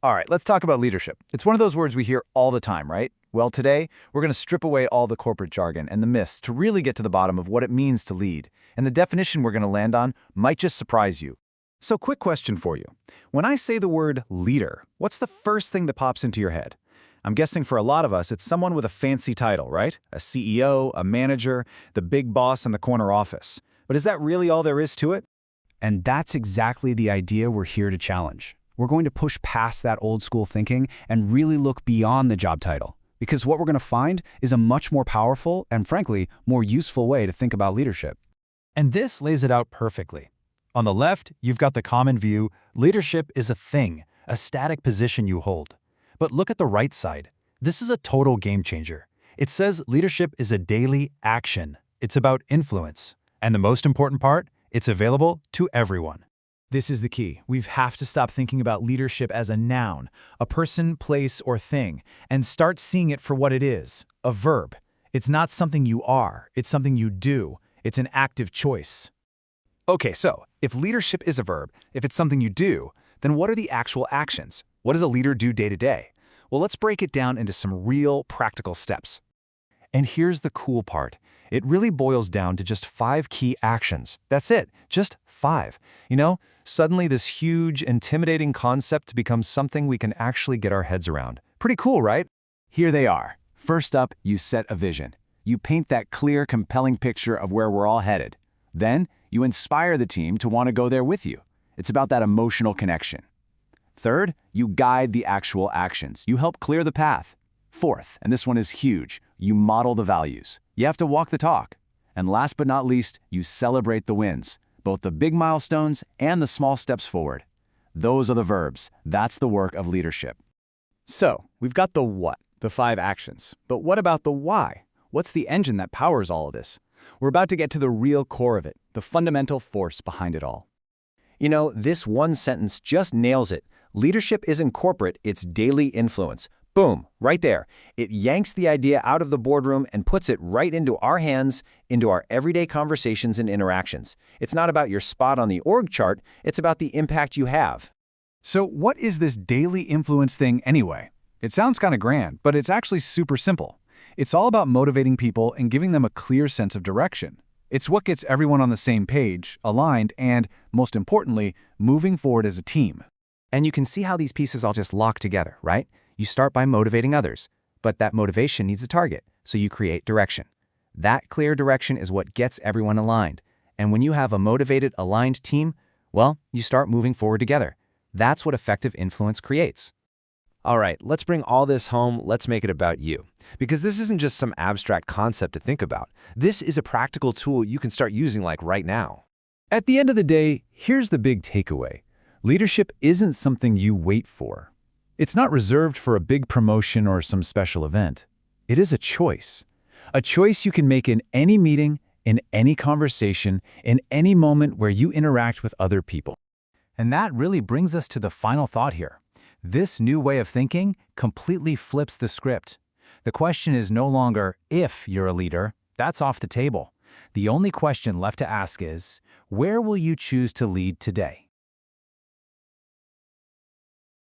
All right, let's talk about leadership. It's one of those words we hear all the time, right? Well, today, we're going to strip away all the corporate jargon and the myths to really get to the bottom of what it means to lead. And the definition we're going to land on might just surprise you. So, quick question for you. When I say the word leader, what's the first thing that pops into your head? I'm guessing for a lot of us, it's someone with a fancy title, right? A CEO, a manager, the big boss in the corner office. But is that really all there is to it? And that's exactly the idea we're here to challenge. We're going to push past that old school thinking and really look beyond the job title. Because what we're going to find is a much more powerful and, frankly, more useful way to think about leadership. And this lays it out perfectly. On the left, you've got the common view: leadership is a thing, a static position you hold. But look at the right side. This is a total game changer. It says leadership is a daily action. It's about influence. And the most important part, it's available to everyone. This is the key. We have to stop thinking about leadership as a noun, a person, place, or thing, and start seeing it for what it is, a verb. It's not something you are, it's something you do. It's an active choice. Okay, so if leadership is a verb, if it's something you do, then what are the actual actions? What does a leader do day to day? Well, let's break it down into some real practical steps. And here's the cool part. It really boils down to just 5 key actions. That's it, just 5. Suddenly this huge, intimidating concept becomes something we can actually get our heads around. Pretty cool, right? Here they are. First up, you set a vision. You paint that clear, compelling picture of where we're all headed. Then, you inspire the team to want to go there with you. It's about that emotional connection. Third, you guide the actual actions. You help clear the path. Fourth, and this one is huge, you model the values. You have to walk the talk. And last but not least, you celebrate the wins, both the big milestones and the small steps forward. Those are the verbs. That's the work of leadership. So, we've got the what, the 5 actions. But what about the why? What's the engine that powers all of this? We're about to get to the real core of it, the fundamental force behind it all. This one sentence just nails it. Leadership isn't corporate, it's daily influence. Boom, right there. It yanks the idea out of the boardroom and puts it right into our hands, into our everyday conversations and interactions. It's not about your spot on the org chart, it's about the impact you have. So what is this daily influence thing anyway? It sounds kind of grand, but it's actually super simple. It's all about motivating people and giving them a clear sense of direction. It's what gets everyone on the same page, aligned, and, most importantly, moving forward as a team. And you can see how these pieces all just lock together, right? You start by motivating others, but that motivation needs a target, so you create direction. That clear direction is what gets everyone aligned. And when you have a motivated, aligned team, well, you start moving forward together. That's what effective influence creates. All right, let's bring all this home. Let's make it about you. Because this isn't just some abstract concept to think about. This is a practical tool you can start using right now. At the end of the day, here's the big takeaway. Leadership isn't something you wait for. It's not reserved for a big promotion or some special event. It is a choice you can make in any meeting, in any conversation, in any moment where you interact with other people. And that really brings us to the final thought here. This new way of thinking completely flips the script. The question is no longer if you're a leader. That's off the table. The only question left to ask is, where will you choose to lead today?